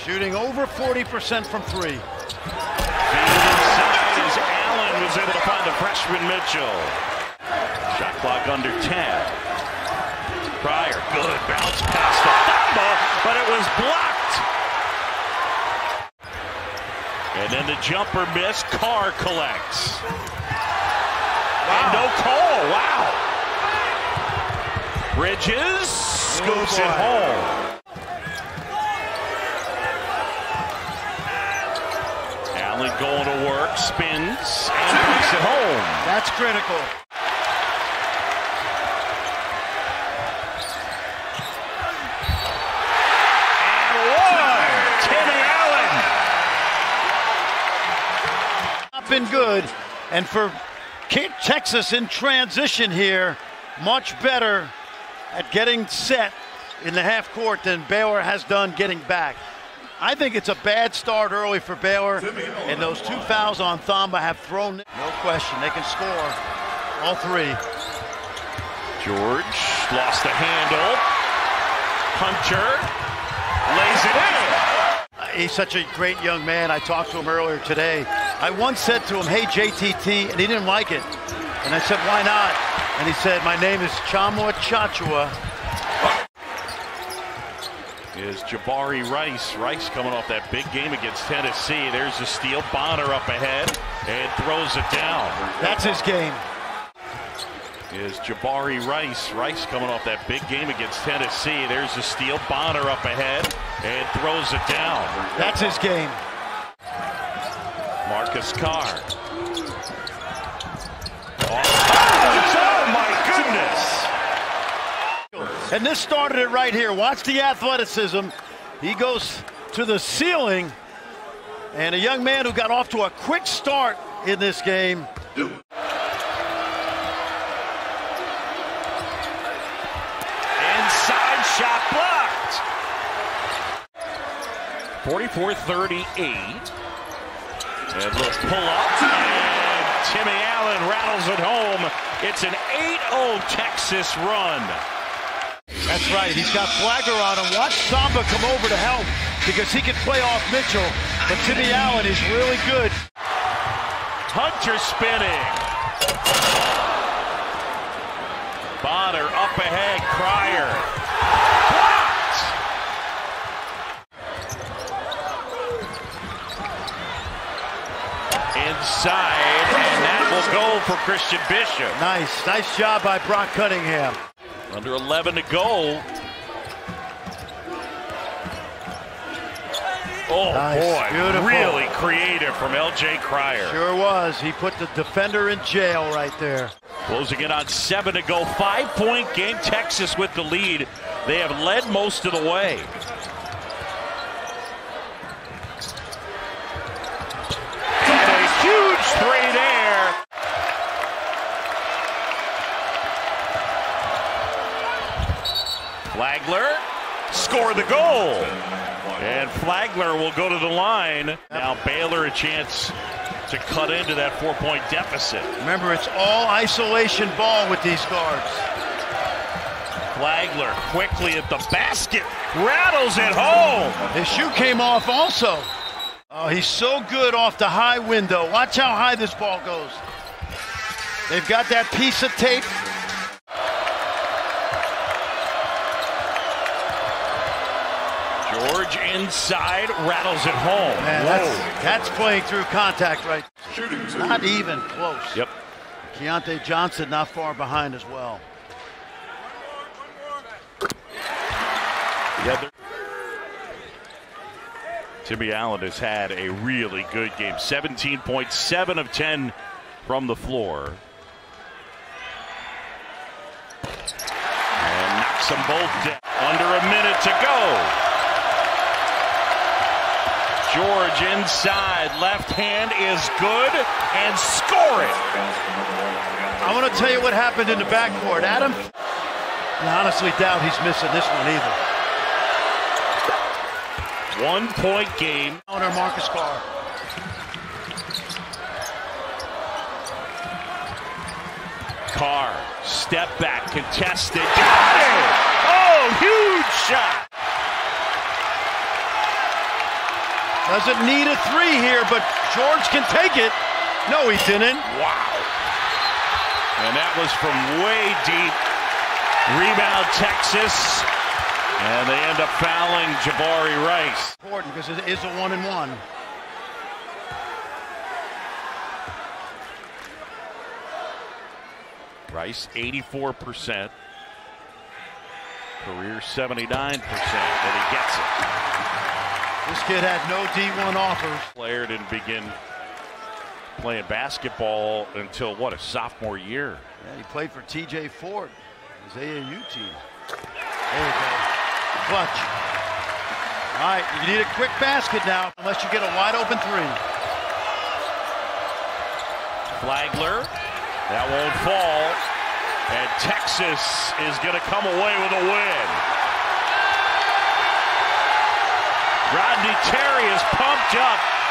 Shooting over 40% from three. Inside as Allen was able to find the freshman Mitchell. Shot clock under 10. Pryor, good bounce pass to Thamba, but it was blocked. And then the jumper miss. Carr collects. Wow. And no call. Wow. Bridges scoops it home. Allen going to work, spins, and brings it home. That's critical. And one, Timmy Allen. Not been good, and for Texas in transition here, much better at getting set in the half court than Baylor has done getting back. I think it's a bad start early for Baylor, and those two fouls on Thamba have thrown, no question, they can score all three. George lost the handle. Hunter lays it in. He's such a great young man. I talked to him earlier today. I once said to him, hey, JTT, and he didn't like it. And I said, why not? And he said, my name is Chamwa Chachua. Is Jabari Rice. Rice coming off that big game against Tennessee. There's a steal. Bonner up ahead and throws it down. That's his game. Is Jabari Rice. Rice coming off that big game against Tennessee. There's a steal. Bonner up ahead and throws it down. That's his game. Marcus Carr. Oh my goodness. And this started it right here. Watch the athleticism. He goes to the ceiling. And a young man who got off to a quick start in this game. Inside shot blocked. 44-38. And let's pull up. And Timmy Allen rattles it home. It's an 8-0 Texas run. That's right. He's got Flagler on him. Watch Thamba come over to help because he can play off Mitchell. But Timmy Allen is really good. Hunter spinning. Bonner up ahead. Pryor. Blocked. Inside, and that will go for Christian Bishop. Nice job by Brock Cunningham. Under 11 to go. Oh, nice. Boy, beautiful. Really creative from L.J. Cryer. Sure was. He put the defender in jail right there. Closing it on 7 to go. 5-point game. Texas with the lead. They have led most of the way. And a huge three there. Flagler scored the goal. And Flagler will go to the line. Now Baylor a chance to cut into that 4-point deficit. Remember, it's all isolation ball with these guards. Flagler quickly at the basket. Rattles it home. His shoe came off also. Oh, he's so good off the high window. Watch how high this ball goes. They've got that piece of tape. George inside, rattles it home. Man, that's playing through contact right. Not even close. Yep. Keontae Johnson not far behind as well. Yeah, Timmy Allen has had a really good game. 17 points, 7 of 10 from the floor. And knocks them both down. Under a minute to go. George inside, left hand is good, and score it. I want to tell you what happened in the backcourt. Adam, I honestly doubt he's missing this one either. 1-point game. Owner Marcus Carr. Carr, step back, contested. Got it! Oh, huge shot! Doesn't need a three here, but George can take it. No, he didn't. Wow. And that was from way deep. Rebound Texas. And they end up fouling Jabari Rice. Important because it is a 1-and-1. Rice, 84%. Career 79%. And he gets it. This kid had no D1 offers. Player didn't begin playing basketball until, what, a sophomore year. Yeah, he played for TJ Ford, his AAU team. There you go. Clutch. All right, you need a quick basket now, unless you get a wide open three. Flagler, that won't fall. And Texas is going to come away with a win. Rodney Terry is pumped up.